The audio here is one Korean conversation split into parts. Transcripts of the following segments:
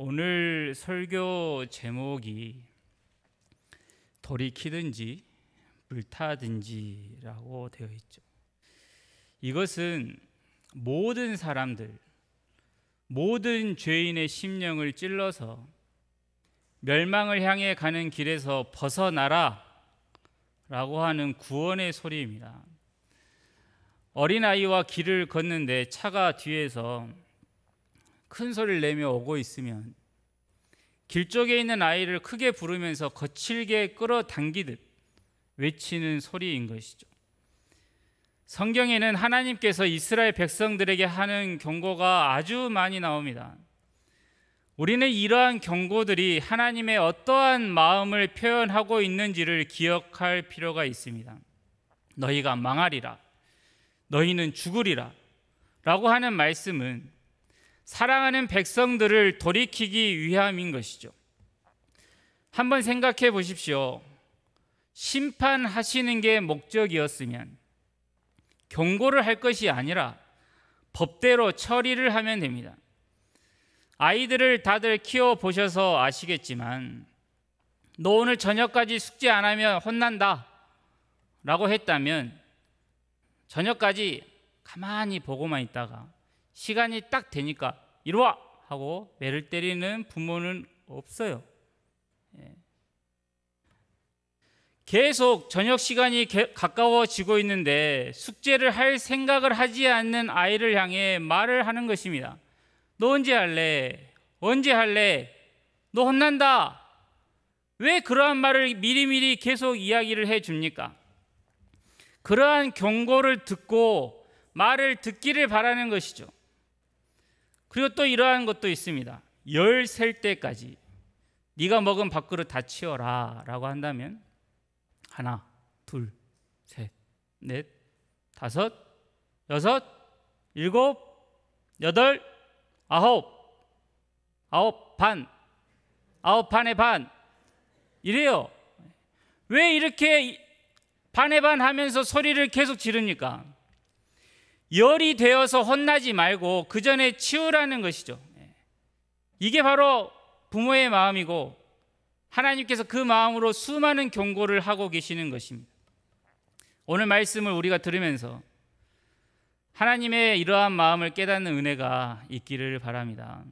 오늘 설교 제목이 돌이키든지 불타든지라고 되어 있죠. 이것은 모든 사람들, 모든 죄인의 심령을 찔러서 멸망을 향해 가는 길에서 벗어나라 라고 하는 구원의 소리입니다. 어린아이와 길을 걷는데 차가 뒤에서 큰 소리를 내며 오고 있으면 길 쪽에 있는 아이를 크게 부르면서 거칠게 끌어당기듯 외치는 소리인 것이죠. 성경에는 하나님께서 이스라엘 백성들에게 하는 경고가 아주 많이 나옵니다. 우리는 이러한 경고들이 하나님의 어떠한 마음을 표현하고 있는지를 기억할 필요가 있습니다. 너희가 망하리라, 너희는 죽으리라 라고 하는 말씀은 사랑하는 백성들을 돌이키기 위함인 것이죠. 한번 생각해 보십시오. 심판하시는 게 목적이었으면 경고를 할 것이 아니라 법대로 처리를 하면 됩니다. 아이들을 다들 키워보셔서 아시겠지만 너 오늘 저녁까지 숙제 안 하면 혼난다 라고 했다면 저녁까지 가만히 보고만 있다가 시간이 딱 되니까 이리 와 하고 매를 때리는 부모는 없어요. 계속 저녁 시간이 가까워지고 있는데 숙제를 할 생각을 하지 않는 아이를 향해 말을 하는 것입니다. 너 언제 할래? 언제 할래? 너 혼난다. 왜 그러한 말을 미리미리 계속 이야기를 해줍니까? 그러한 경고를 듣고 말을 듣기를 바라는 것이죠. 그리고 또 이러한 것도 있습니다. 열 셀 때까지 네가 먹은 밥그릇 다 치워라 라고 한다면 하나, 둘, 셋, 넷, 다섯, 여섯, 일곱, 여덟, 아홉 반, 아홉 반의 반 이래요. 왜 이렇게 반의 반 하면서 소리를 계속 지릅니까? 열이 되어서 혼나지 말고 그 전에 치우라는 것이죠. 이게 바로 부모의 마음이고 하나님께서 그 마음으로 수많은 경고를 하고 계시는 것입니다. 오늘 말씀을 우리가 들으면서 하나님의 이러한 마음을 깨닫는 은혜가 있기를 바랍니다.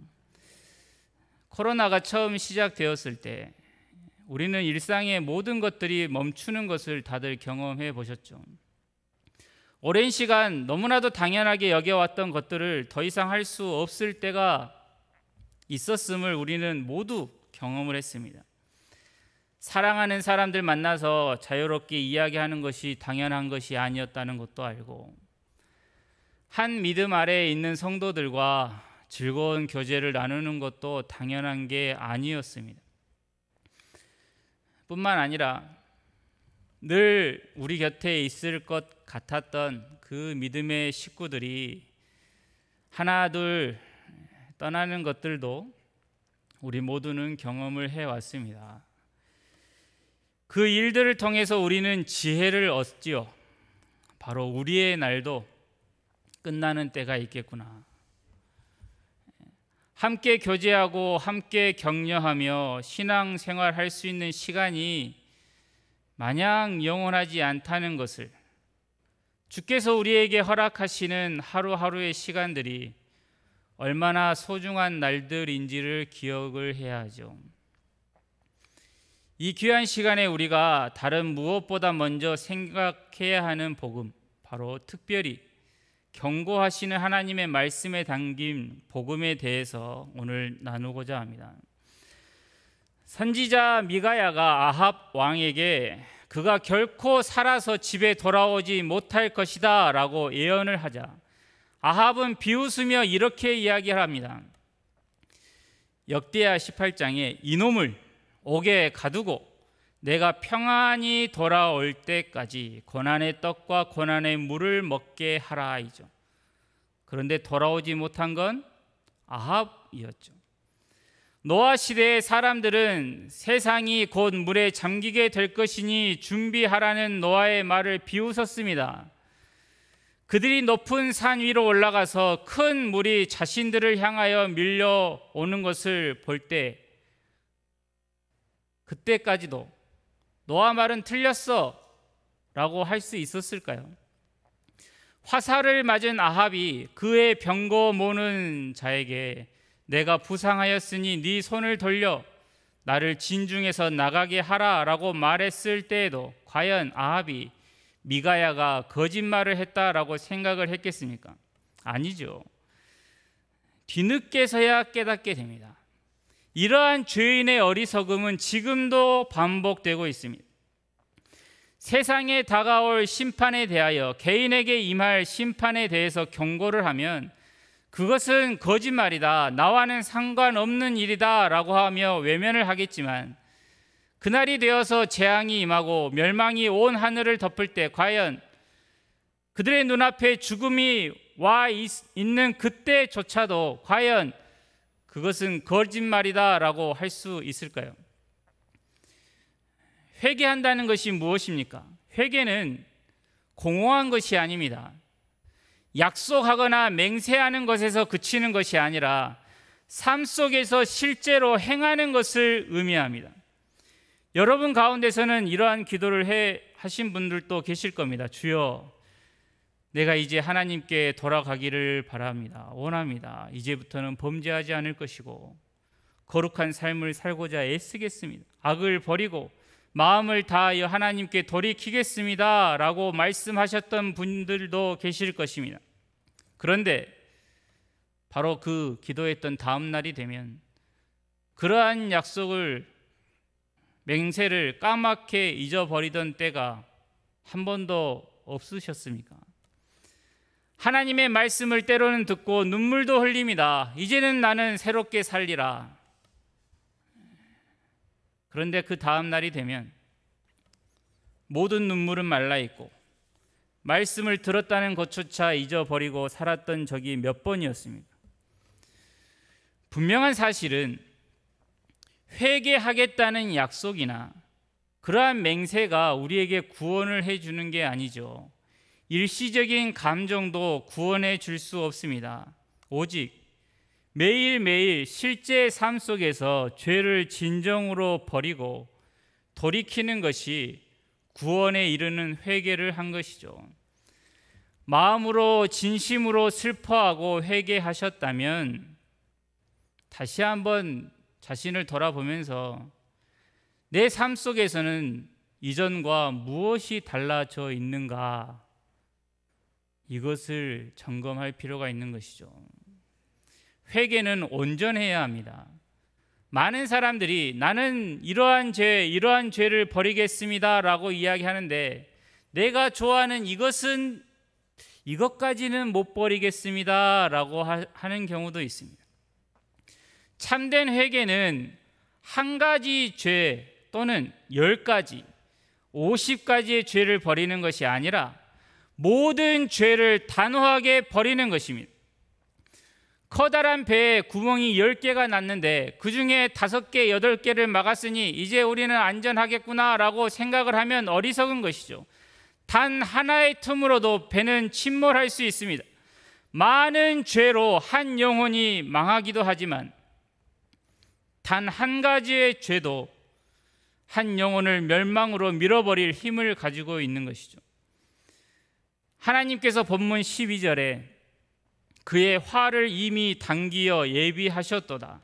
코로나가 처음 시작되었을 때 우리는 일상의 모든 것들이 멈추는 것을 다들 경험해 보셨죠. 오랜 시간 너무나도 당연하게 여겨왔던 것들을 더 이상 할 수 없을 때가 있었음을 우리는 모두 경험을 했습니다. 사랑하는 사람들 만나서 자유롭게 이야기하는 것이 당연한 것이 아니었다는 것도 알고 한 믿음 아래에 있는 성도들과 즐거운 교제를 나누는 것도 당연한 게 아니었습니다. 뿐만 아니라 늘 우리 곁에 있을 것 같았던 그 믿음의 식구들이 하나 둘 떠나는 것들도 우리 모두는 경험을 해왔습니다. 그 일들을 통해서 우리는 지혜를 얻지요. 바로 우리의 날도 끝나는 때가 있겠구나. 함께 교제하고 함께 격려하며 신앙생활 할 수 있는 시간이 마냥 영원하지 않다는 것을, 주께서 우리에게 허락하시는 하루하루의 시간들이 얼마나 소중한 날들인지를 기억을 해야 하죠. 이 귀한 시간에 우리가 다른 무엇보다 먼저 생각해야 하는 복음, 바로 특별히 경고하시는 하나님의 말씀에 담긴 복음에 대해서 오늘 나누고자 합니다. 선지자 미가야가 아합 왕에게 그가 결코 살아서 집에 돌아오지 못할 것이다 라고 예언을 하자 아합은 비웃으며 이렇게 이야기를 합니다. 역대하 18장에 이놈을 옥에 가두고 내가 평안히 돌아올 때까지 고난의 떡과 고난의 물을 먹게 하라이죠. 그런데 돌아오지 못한 건 아합이었죠. 노아 시대의 사람들은 세상이 곧 물에 잠기게 될 것이니 준비하라는 노아의 말을 비웃었습니다. 그들이 높은 산 위로 올라가서 큰 물이 자신들을 향하여 밀려오는 것을 볼 때, 그때까지도 너와 말은 틀렸어 라고 할 수 있었을까요? 화살을 맞은 아합이 그의 병거 모는 자에게 내가 부상하였으니 네 손을 돌려 나를 진중에서 나가게 하라 라고 말했을 때에도 과연 아합이 미가야가 거짓말을 했다라고 생각을 했겠습니까? 아니죠. 뒤늦게서야 깨닫게 됩니다. 이러한 죄인의 어리석음은 지금도 반복되고 있습니다. 세상에 다가올 심판에 대하여 개인에게 임할 심판에 대해서 경고를 하면 그것은 거짓말이다, 나와는 상관없는 일이다 라고 하며 외면을 하겠지만, 그날이 되어서 재앙이 임하고 멸망이 온 하늘을 덮을 때 과연 그들의 눈앞에 죽음이 와 있는 그때조차도 과연 그것은 거짓말이다 라고 할 수 있을까요? 회개한다는 것이 무엇입니까? 회개는 공허한 것이 아닙니다. 약속하거나 맹세하는 것에서 그치는 것이 아니라 삶 속에서 실제로 행하는 것을 의미합니다. 여러분 가운데서는 이러한 기도를 하신 분들도 계실 겁니다. 주여, 내가 이제 하나님께 돌아가기를 바랍니다. 원합니다. 이제부터는 범죄하지 않을 것이고 거룩한 삶을 살고자 애쓰겠습니다. 악을 버리고 마음을 다하여 하나님께 돌이키겠습니다 라고 말씀하셨던 분들도 계실 것입니다. 그런데 바로 그 기도했던 다음 날이 되면 그러한 약속을, 맹세를 까맣게 잊어버리던 때가 한 번도 없으셨습니까? 하나님의 말씀을 때로는 듣고 눈물도 흘립니다. 이제는 나는 새롭게 살리라. 그런데 그 다음 날이 되면 모든 눈물은 말라있고 말씀을 들었다는 것조차 잊어버리고 살았던 적이 몇 번이었습니까? 분명한 사실은 회개하겠다는 약속이나 그러한 맹세가 우리에게 구원을 해주는 게 아니죠. 일시적인 감정도 구원해 줄 수 없습니다. 오직 매일매일 실제 삶 속에서 죄를 진정으로 버리고 돌이키는 것이 구원에 이르는 회개를 한 것이죠. 마음으로 진심으로 슬퍼하고 회개하셨다면 다시 한번 자신을 돌아보면서 내 삶 속에서는 이전과 무엇이 달라져 있는가, 이것을 점검할 필요가 있는 것이죠. 회개는 온전해야 합니다. 많은 사람들이 나는 이러한 죄를 버리겠습니다 라고 이야기하는데, 내가 좋아하는 이것까지는 못 버리겠습니다 라고 하는 경우도 있습니다. 참된 회개는 한 가지 죄 또는 10가지, 50가지의 죄를 버리는 것이 아니라 모든 죄를 단호하게 버리는 것입니다. 커다란 배에 구멍이 10개가 났는데 그 중에 5개, 8개를 막았으니 이제 우리는 안전하겠구나 라고 생각을 하면 어리석은 것이죠. 단 하나의 틈으로도 배는 침몰할 수 있습니다. 많은 죄로 한 영혼이 망하기도 하지만 단 한 가지의 죄도 한 영혼을 멸망으로 밀어버릴 힘을 가지고 있는 것이죠. 하나님께서 본문 12절에 그의 화를 이미 당기어 예비하셨도다,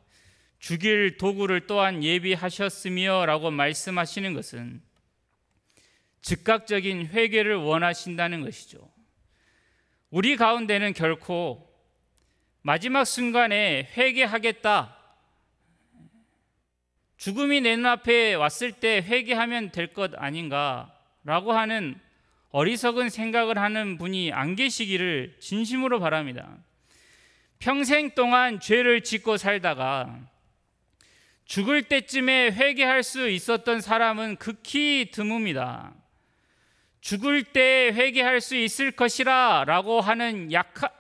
죽일 도구를 또한 예비하셨으며 라고 말씀하시는 것은 즉각적인 회개를 원하신다는 것이죠. 우리 가운데는 결코 마지막 순간에 회개하겠다, 죽음이 내 눈앞에 왔을 때 회개하면 될 것 아닌가 라고 하는 어리석은 생각을 하는 분이 안 계시기를 진심으로 바랍니다. 평생 동안 죄를 짓고 살다가 죽을 때쯤에 회개할 수 있었던 사람은 극히 드뭅니다. 죽을 때 회개할 수 있을 것이라 라고 하는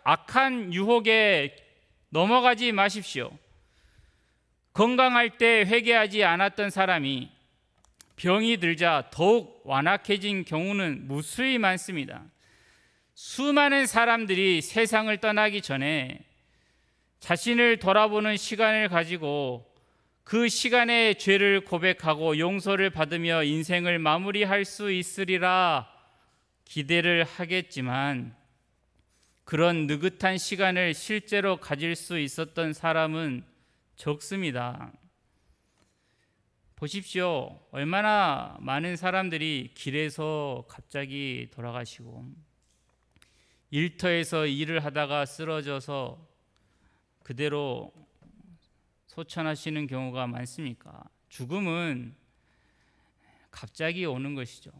악한 유혹에 넘어가지 마십시오. 건강할 때 회개하지 않았던 사람이 병이 들자 더욱 완악해진 경우는 무수히 많습니다. 수많은 사람들이 세상을 떠나기 전에 자신을 돌아보는 시간을 가지고 그 시간에 죄를 고백하고 용서를 받으며 인생을 마무리할 수 있으리라 기대를 하겠지만, 그런 느긋한 시간을 실제로 가질 수 있었던 사람은 적습니다. 보십시오. 얼마나 많은 사람들이 길에서 갑자기 돌아가시고, 일터에서 일을 하다가 쓰러져서 그대로 소천하시는 경우가 많습니까? 죽음은 갑자기 오는 것이죠.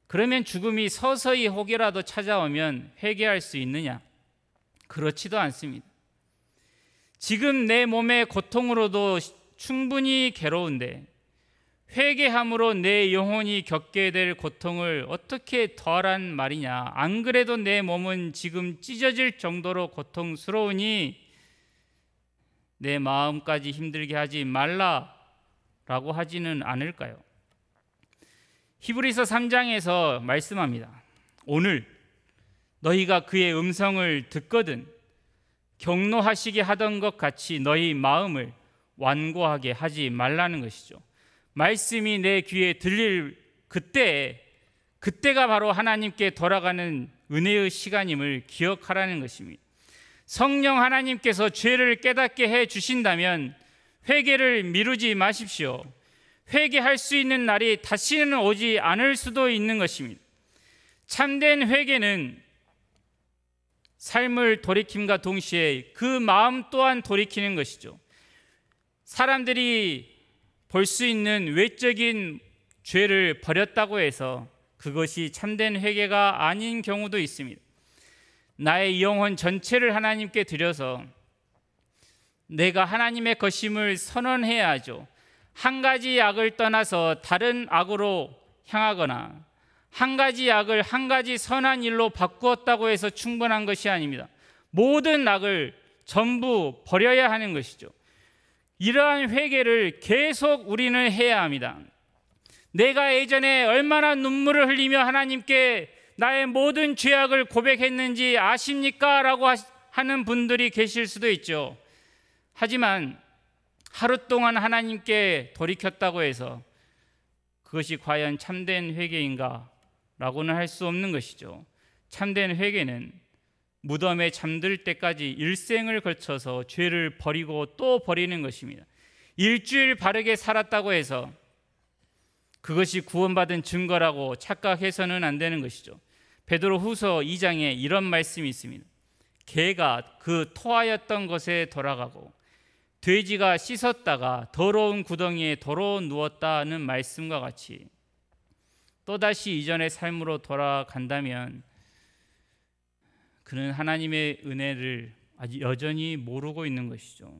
그러면 죽음이 서서히 혹이라도 찾아오면 회개할 수 있느냐? 그렇지도 않습니다. 지금 내 몸의 고통으로도 충분히 괴로운데 회개함으로 내 영혼이 겪게 될 고통을 어떻게 더하란 말이냐? 안 그래도 내 몸은 지금 찢어질 정도로 고통스러우니 내 마음까지 힘들게 하지 말라라고 하지는 않을까요? 히브리서 3장에서 말씀합니다. 오늘 너희가 그의 음성을 듣거든 경노하시게 하던 것 같이 너희 마음을 완고하게 하지 말라는 것이죠. 말씀이 내 귀에 들릴 그때가 바로 하나님께 돌아가는 은혜의 시간임을 기억하라는 것입니다. 성령 하나님께서 죄를 깨닫게 해 주신다면 회개를 미루지 마십시오. 회개할 수 있는 날이 다시는 오지 않을 수도 있는 것입니다. 참된 회개는 삶을 돌이킴과 동시에 그 마음 또한 돌이키는 것이죠. 사람들이 볼 수 있는 외적인 죄를 버렸다고 해서 그것이 참된 회개가 아닌 경우도 있습니다. 나의 영혼 전체를 하나님께 드려서 내가 하나님의 것임을 선언해야 하죠. 한 가지 악을 떠나서 다른 악으로 향하거나 한 가지 악을 한 가지 선한 일로 바꾸었다고 해서 충분한 것이 아닙니다. 모든 악을 전부 버려야 하는 것이죠. 이러한 회개를 계속 우리는 해야 합니다. 내가 예전에 얼마나 눈물을 흘리며 하나님께 나의 모든 죄악을 고백했는지 아십니까? 라고 하는 분들이 계실 수도 있죠. 하지만 하루 동안 하나님께 돌이켰다고 해서 그것이 과연 참된 회개인가? 라고는 할 수 없는 것이죠. 참된 회개는 무덤에 잠들 때까지 일생을 거쳐서 죄를 버리고 또 버리는 것입니다. 일주일 바르게 살았다고 해서 그것이 구원받은 증거라고 착각해서는 안 되는 것이죠. 베드로후서 2장에 이런 말씀이 있습니다. 개가 그 토하였던 것에 돌아가고 돼지가 씻었다가 더러운 구덩이에 도로 누웠다는 말씀과 같이 또다시 이전의 삶으로 돌아간다면 그는 하나님의 은혜를 아직 여전히 모르고 있는 것이죠.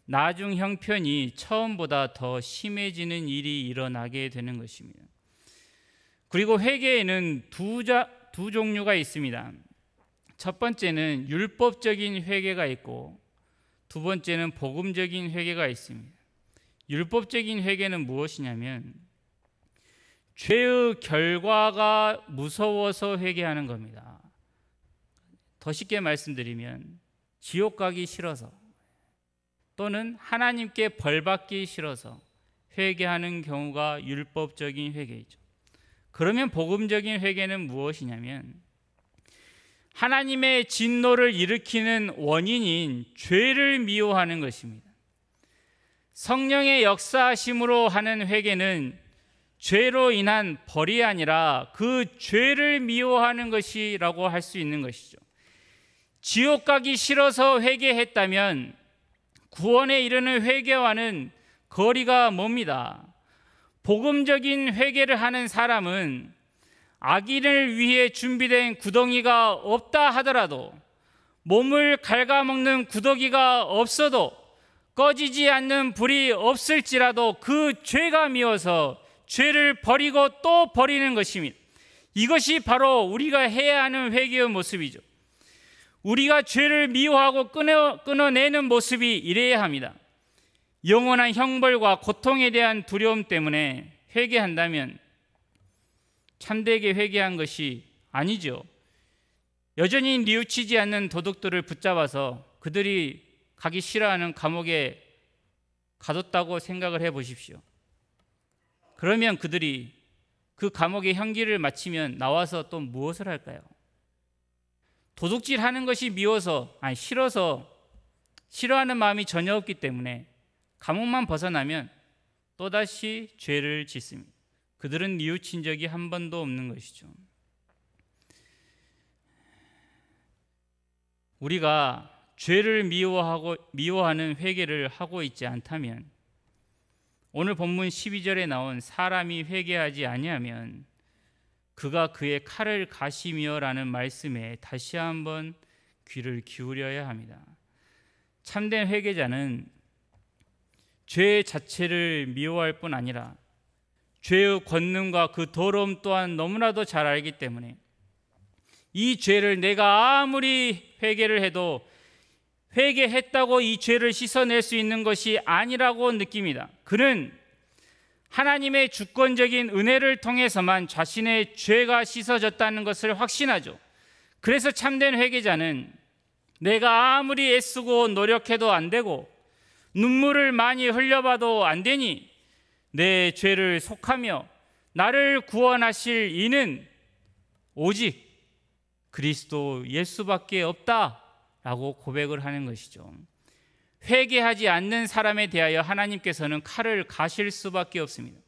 나중 형편이 처음보다 더 심해지는 일이 일어나게 되는 것입니다. 그리고 회개에는 두 종류가 있습니다. 첫 번째는 율법적인 회개가 있고 두 번째는 복음적인 회개가 있습니다. 율법적인 회개는 무엇이냐면 죄의 결과가 무서워서 회개하는 겁니다. 더 쉽게 말씀드리면 지옥 가기 싫어서 또는 하나님께 벌받기 싫어서 회개하는 경우가 율법적인 회개이죠. 그러면 복음적인 회개는 무엇이냐면 하나님의 진노를 일으키는 원인인 죄를 미워하는 것입니다. 성령의 역사하심으로 하는 회개는 죄로 인한 벌이 아니라 그 죄를 미워하는 것이라고 할 수 있는 것이죠. 지옥 가기 싫어서 회개했다면 구원에 이르는 회개와는 거리가 멉니다. 복음적인 회개를 하는 사람은 악인을 위해 준비된 구덩이가 없다 하더라도 몸을 갉아먹는 구더기가 없어도 꺼지지 않는 불이 없을지라도 그 죄가 미워서 죄를 버리고 또 버리는 것입니다. 이것이 바로 우리가 해야 하는 회개의 모습이죠. 우리가 죄를 미워하고 끊어내는 모습이 이래야 합니다. 영원한 형벌과 고통에 대한 두려움 때문에 회개한다면 참되게 회개한 것이 아니죠. 여전히 뉘우치지 않는 도둑들을 붙잡아서 그들이 가기 싫어하는 감옥에 가뒀다고 생각을 해 보십시오. 그러면 그들이 그 감옥의 형기를 마치면 나와서 또 무엇을 할까요? 도둑질 하는 것이 싫어서 싫어하는 마음이 전혀 없기 때문에 감옥만 벗어나면 또다시 죄를 짓습니다. 그들은 뉘우친 적이 한 번도 없는 것이죠. 우리가 죄를 미워하는 회개를 하고 있지 않다면, 오늘 본문 12절에 나온 사람이 회개하지 아니하면 그가 그의 칼을 가시며라는 말씀에 다시 한번 귀를 기울여야 합니다. 참된 회개자는 죄 자체를 미워할 뿐 아니라 죄의 권능과 그 더러움 또한 너무나도 잘 알기 때문에 이 죄를 내가 아무리 회개를 해도 회개했다고 이 죄를 씻어낼 수 있는 것이 아니라고 느낍니다. 그는 하나님의 주권적인 은혜를 통해서만 자신의 죄가 씻어졌다는 것을 확신하죠. 그래서 참된 회개자는 내가 아무리 애쓰고 노력해도 안 되고 눈물을 많이 흘려봐도 안 되니 내 죄를 속하며 나를 구원하실 이는 오직 그리스도 예수밖에 없다라고 고백을 하는 것이죠. 회개하지 않는 사람에 대하여 하나님께서는 칼을 가실 수밖에 없습니다.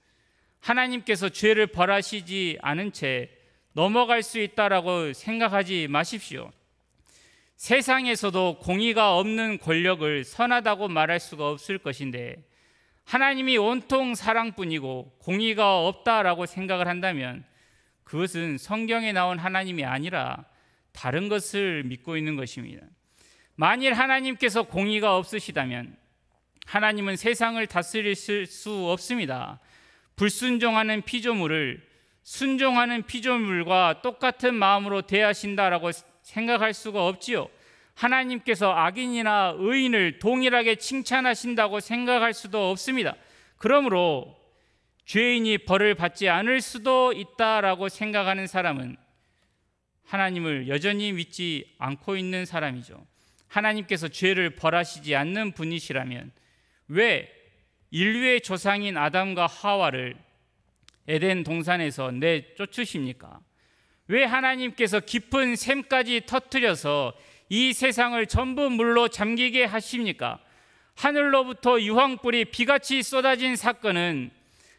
하나님께서 죄를 벌하시지 않은 채 넘어갈 수 있다라고 생각하지 마십시오. 세상에서도 공의가 없는 권력을 선하다고 말할 수가 없을 것인데, 하나님이 온통 사랑뿐이고 공의가 없다라고 생각을 한다면 그것은 성경에 나온 하나님이 아니라 다른 것을 믿고 있는 것입니다. 만일 하나님께서 공의가 없으시다면 하나님은 세상을 다스릴 수 없습니다. 불순종하는 피조물을 순종하는 피조물과 똑같은 마음으로 대하신다라고 생각할 수가 없지요. 하나님께서 악인이나 의인을 동일하게 칭찬하신다고 생각할 수도 없습니다. 그러므로 죄인이 벌을 받지 않을 수도 있다라고 생각하는 사람은 하나님을 여전히 믿지 않고 있는 사람이죠. 하나님께서 죄를 벌하시지 않는 분이시라면 왜 인류의 조상인 아담과 하와를 에덴 동산에서 내쫓으십니까? 왜 하나님께서 깊은 샘까지 터뜨려서 이 세상을 전부 물로 잠기게 하십니까? 하늘로부터 유황불이 비같이 쏟아진 사건은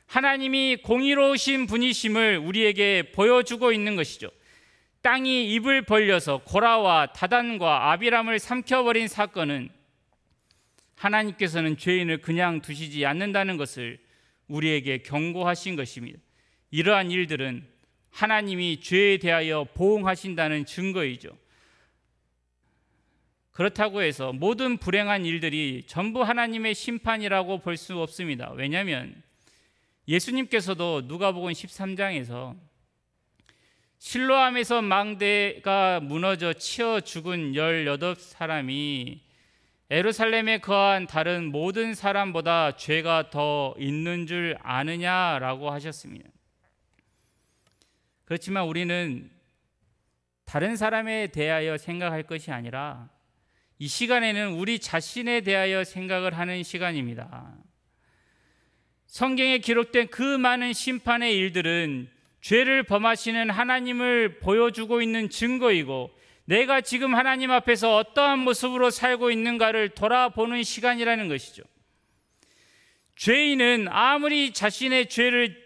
하나님이 공의로우신 분이심을 우리에게 보여주고 있는 것이죠. 땅이 입을 벌려서 고라와 다단과 아비람을 삼켜버린 사건은 하나님께서는 죄인을 그냥 두시지 않는다는 것을 우리에게 경고하신 것입니다. 이러한 일들은 하나님이 죄에 대하여 보응하신다는 증거이죠. 그렇다고 해서 모든 불행한 일들이 전부 하나님의 심판이라고 볼 수 없습니다. 왜냐하면 예수님께서도 누가복음 13장에서 실로암에서 망대가 무너져 치어 죽은 18사람이 예루살렘에 거한 다른 모든 사람보다 죄가 더 있는 줄 아느냐라고 하셨습니다. 그렇지만 우리는 다른 사람에 대하여 생각할 것이 아니라 이 시간에는 우리 자신에 대하여 생각을 하는 시간입니다. 성경에 기록된 그 많은 심판의 일들은 죄를 범하시는 하나님을 보여주고 있는 증거이고, 내가 지금 하나님 앞에서 어떠한 모습으로 살고 있는가를 돌아보는 시간이라는 것이죠. 죄인은 아무리 자신의 죄를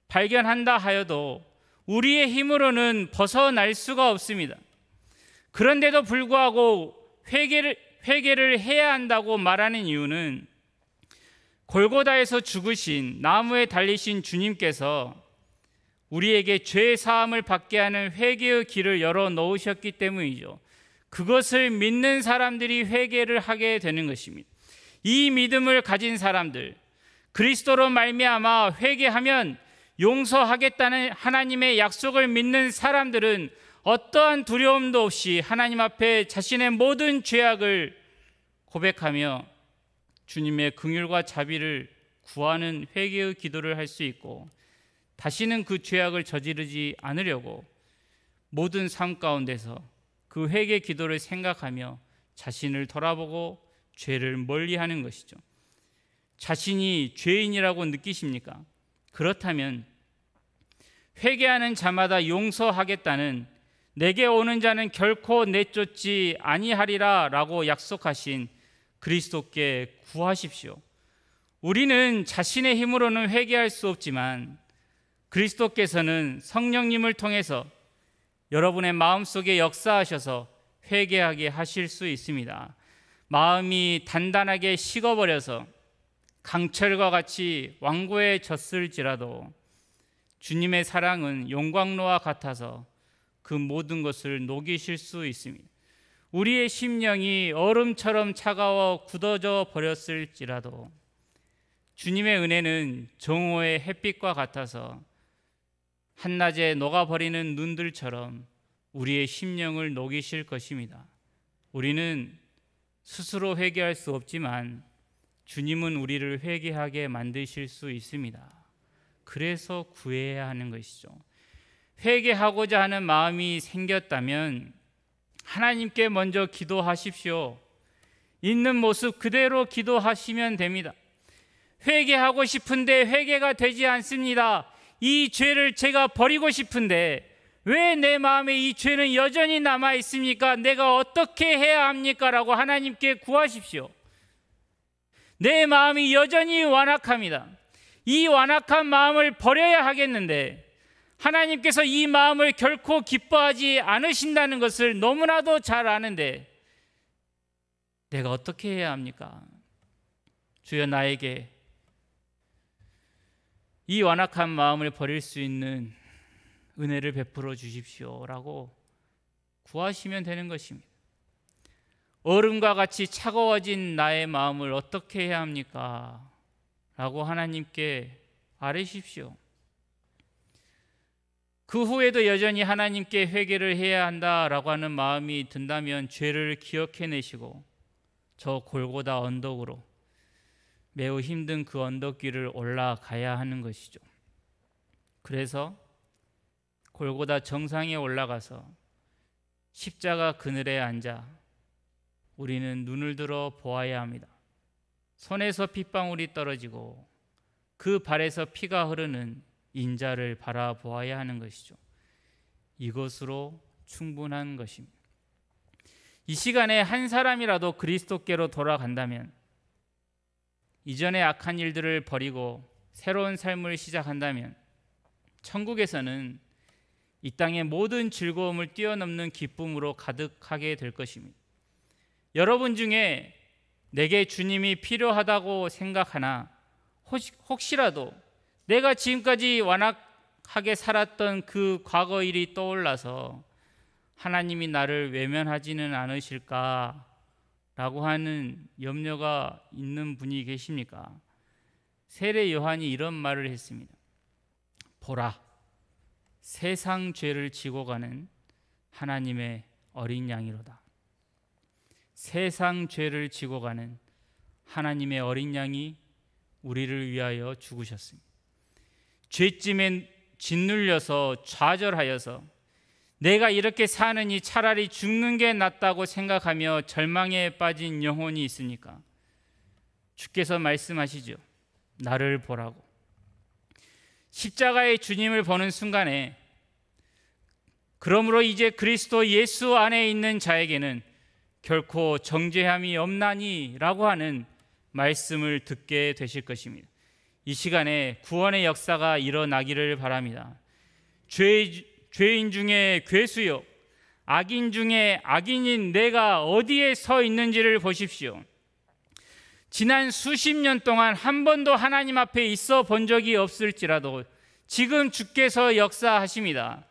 발견한다 하여도 우리의 힘으로는 벗어날 수가 없습니다. 그런데도 불구하고 회개를 해야 한다고 말하는 이유는 골고다에서 죽으신, 나무에 달리신 주님께서 우리에게 죄 사함을 받게 하는 회개의 길을 열어 놓으셨기 때문이죠. 그것을 믿는 사람들이 회개를 하게 되는 것입니다. 이 믿음을 가진 사람들, 그리스도로 말미암아 회개하면 용서하겠다는 하나님의 약속을 믿는 사람들은 어떠한 두려움도 없이 하나님 앞에 자신의 모든 죄악을 고백하며 주님의 긍휼과 자비를 구하는 회개의 기도를 할 수 있고, 다시는 그 죄악을 저지르지 않으려고 모든 삶 가운데서 그 회개 기도를 생각하며 자신을 돌아보고 죄를 멀리하는 것이죠. 자신이 죄인이라고 느끼십니까? 그렇다면 회개하는 자마다 용서하겠다는 내게 오는 자는 결코 내쫓지 아니하리라 라고 약속하신 그리스도께 구하십시오. 우리는 자신의 힘으로는 회개할 수 없지만 그리스도께서는 성령님을 통해서 여러분의 마음속에 역사하셔서 회개하게 하실 수 있습니다. 마음이 단단하게 식어버려서 강철과 같이 완고해졌을지라도 주님의 사랑은 용광로와 같아서 그 모든 것을 녹이실 수 있습니다. 우리의 심령이 얼음처럼 차가워 굳어져 버렸을지라도 주님의 은혜는 정오의 햇빛과 같아서 한낮에 녹아버리는 눈들처럼 우리의 심령을 녹이실 것입니다. 우리는 스스로 회개할 수 없지만 주님은 우리를 회개하게 만드실 수 있습니다. 그래서 구해야 하는 것이죠. 회개하고자 하는 마음이 생겼다면 하나님께 먼저 기도하십시오. 있는 모습 그대로 기도하시면 됩니다. 회개하고 싶은데 회개가 되지 않습니다. 이 죄를 제가 버리고 싶은데 왜 내 마음에 이 죄는 여전히 남아 있습니까? 내가 어떻게 해야 합니까? 라고 하나님께 구하십시오. 내 마음이 여전히 완악합니다. 이 완악한 마음을 버려야 하겠는데 하나님께서 이 마음을 결코 기뻐하지 않으신다는 것을 너무나도 잘 아는데 내가 어떻게 해야 합니까? 주여, 나에게 이 완악한 마음을 버릴 수 있는 은혜를 베풀어 주십시오 라고 구하시면 되는 것입니다. 얼음과 같이 차가워진 나의 마음을 어떻게 해야 합니까? 라고 하나님께 아뢰십시오. 그 후에도 여전히 하나님께 회개를 해야 한다라고 하는 마음이 든다면 죄를 기억해내시고 저 골고다 언덕으로 매우 힘든 그 언덕길을 올라가야 하는 것이죠. 그래서 골고다 정상에 올라가서 십자가 그늘에 앉아 우리는 눈을 들어 보아야 합니다. 손에서 핏방울이 떨어지고 그 발에서 피가 흐르는 인자를 바라보아야 하는 것이죠. 이것으로 충분한 것입니다. 이 시간에 한 사람이라도 그리스도께로 돌아간다면, 이전의 악한 일들을 버리고 새로운 삶을 시작한다면 천국에서는 이 땅의 모든 즐거움을 뛰어넘는 기쁨으로 가득하게 될 것입니다. 여러분 중에 내게 주님이 필요하다고 생각하나 혹시라도 내가 지금까지 완악하게 살았던 그 과거 일이 떠올라서 하나님이 나를 외면하지는 않으실까 라고 하는 염려가 있는 분이 계십니까? 세례 요한이 이런 말을 했습니다. 보라, 세상 죄를 지고 가는 하나님의 어린 양이로다. 세상 죄를 지고 가는 하나님의 어린 양이 우리를 위하여 죽으셨습니다. 죄짐에 짓눌려서 좌절하여서 내가 이렇게 사느니 차라리 죽는 게 낫다고 생각하며 절망에 빠진 영혼이 있으니까 주께서 말씀하시죠. 나를 보라고. 십자가의 주님을 보는 순간에 그러므로 이제 그리스도 예수 안에 있는 자에게는 결코 정죄함이 없나니 라고 하는 말씀을 듣게 되실 것입니다. 이 시간에 구원의 역사가 일어나기를 바랍니다. 죄인 중에 괴수요, 악인 중에 악인인 내가 어디에 서 있는지를 보십시오. 지난 수십 년 동안 한 번도 하나님 앞에 있어 본 적이 없을지라도 지금 주께서 역사하십니다.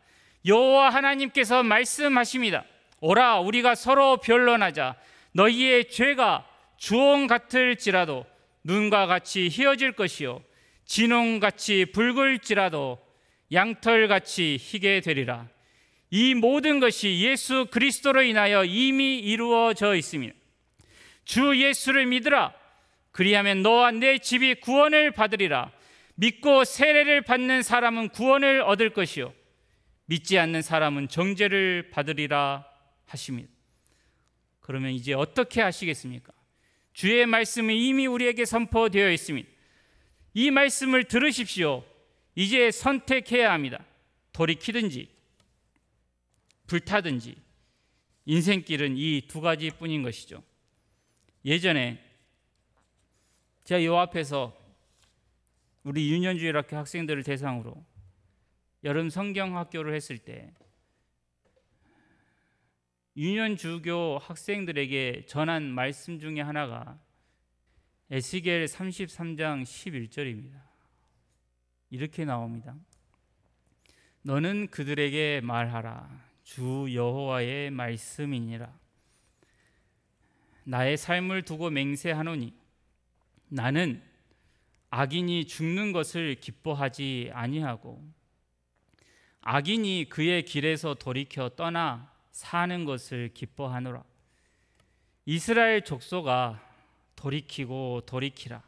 여호와 하나님께서 말씀하십니다. 오라, 우리가 서로 변론하자. 너희의 죄가 주홍 같을지라도 눈과 같이 희어질 것이요 진홍같이 붉을지라도 양털같이 희게 되리라. 이 모든 것이 예수 그리스도로 인하여 이미 이루어져 있습니다. 주 예수를 믿으라. 그리하면 너와 내 집이 구원을 받으리라. 믿고 세례를 받는 사람은 구원을 얻을 것이요 믿지 않는 사람은 정죄를 받으리라 하십니다. 그러면 이제 어떻게 하시겠습니까? 주의 말씀은 이미 우리에게 선포되어 있습니다. 이 말씀을 들으십시오. 이제 선택해야 합니다. 돌이키든지 불타든지. 인생길은 이 두 가지뿐인 것이죠. 예전에 제가 요 앞에서 우리 유년주일학교 학생들을 대상으로 여름 성경학교를 했을 때 유년주교 학생들에게 전한 말씀 중에 하나가 에스겔 33장 11절입니다. 이렇게 나옵니다. 너는 그들에게 말하라. 주 여호와의 말씀이니라. 나의 삶을 두고 맹세하노니 나는 악인이 죽는 것을 기뻐하지 아니하고 악인이 그의 길에서 돌이켜 떠나 사는 것을 기뻐하노라. 이스라엘 족속아 돌이키고 돌이키라.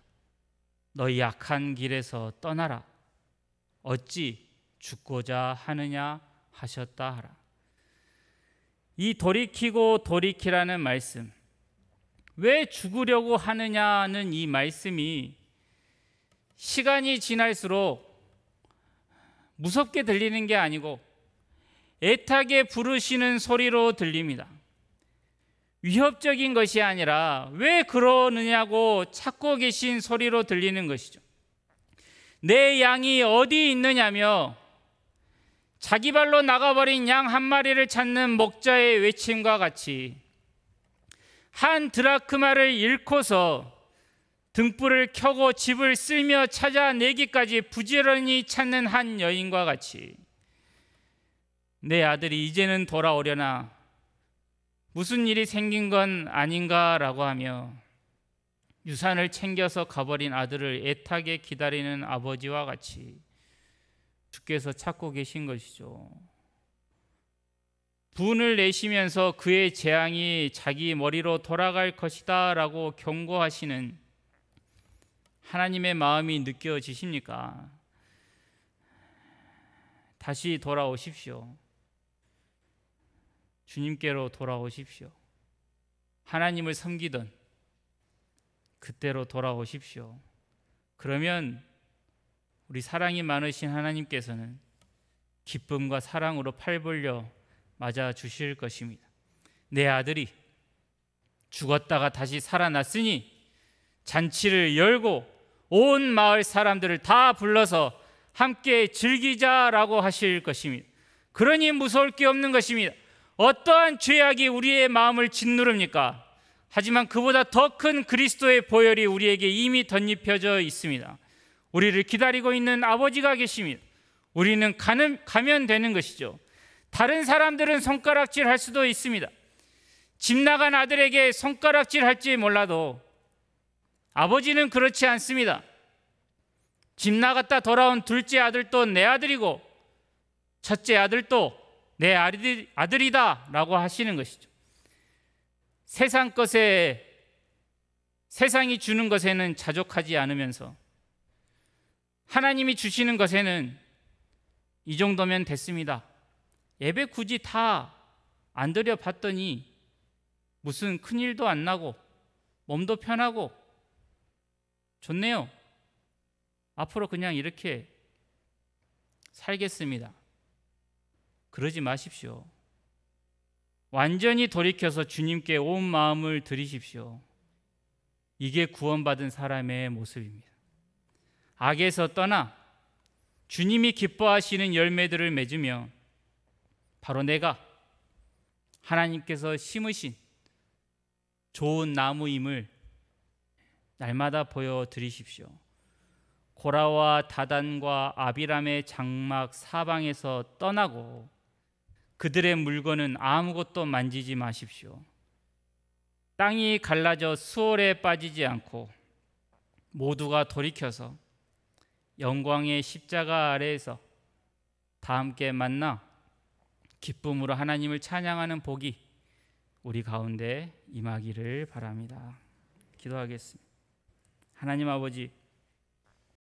너희 악한 길에서 떠나라. 어찌 죽고자 하느냐 하셨다 하라. 이 돌이키고 돌이키라는 말씀, 왜 죽으려고 하느냐는 이 말씀이 시간이 지날수록 무섭게 들리는 게 아니고 애타게 부르시는 소리로 들립니다. 위협적인 것이 아니라 왜 그러느냐고 찾고 계신 소리로 들리는 것이죠. 내 양이 어디 있느냐며 자기 발로 나가버린 양 한 마리를 찾는 목자의 외침과 같이 한 드라크마를 잃고서 등불을 켜고 집을 쓸며 찾아내기까지 부지런히 찾는 한 여인과 같이 내 아들이 이제는 돌아오려나 무슨 일이 생긴 건 아닌가라고 하며 유산을 챙겨서 가버린 아들을 애타게 기다리는 아버지와 같이 주께서 찾고 계신 것이죠. 분을 내시면서 그의 재앙이 자기 머리로 돌아갈 것이다 라고 경고하시는 하나님의 마음이 느껴지십니까? 다시 돌아오십시오. 주님께로 돌아오십시오. 하나님을 섬기던 그때로 돌아오십시오. 그러면 우리 사랑이 많으신 하나님께서는 기쁨과 사랑으로 팔 벌려 맞아 주실 것입니다. 내 아들이 죽었다가 다시 살아났으니 잔치를 열고 온 마을 사람들을 다 불러서 함께 즐기자라고 하실 것입니다. 그러니 무서울 게 없는 것입니다. 어떠한 죄악이 우리의 마음을 짓누릅니까? 하지만 그보다 더 큰 그리스도의 보혈이 우리에게 이미 덧입혀져 있습니다. 우리를 기다리고 있는 아버지가 계십니다. 우리는 가면 되는 것이죠. 다른 사람들은 손가락질 할 수도 있습니다. 집 나간 아들에게 손가락질 할지 몰라도 아버지는 그렇지 않습니다. 집 나갔다 돌아온 둘째 아들도 내 아들이고 첫째 아들도 내 아들이다 라고 하시는 것이죠. 세상 것에, 세상이 주는 것에는 자족하지 않으면서 하나님이 주시는 것에는 이 정도면 됐습니다. 예배 굳이 다 안 드려 봤더니 무슨 큰일도 안 나고 몸도 편하고 좋네요. 앞으로 그냥 이렇게 살겠습니다. 그러지 마십시오. 완전히 돌이켜서 주님께 온 마음을 드리십시오. 이게 구원받은 사람의 모습입니다. 악에서 떠나 주님이 기뻐하시는 열매들을 맺으며 바로 내가 하나님께서 심으신 좋은 나무임을 날마다 보여드리십시오. 고라와 다단과 아비람의 장막 사방에서 떠나고 그들의 물건은 아무것도 만지지 마십시오. 땅이 갈라져 수월에 빠지지 않고 모두가 돌이켜서 영광의 십자가 아래에서 다 함께 만나 기쁨으로 하나님을 찬양하는 복이 우리 가운데 임하기를 바랍니다. 기도하겠습니다. 하나님 아버지,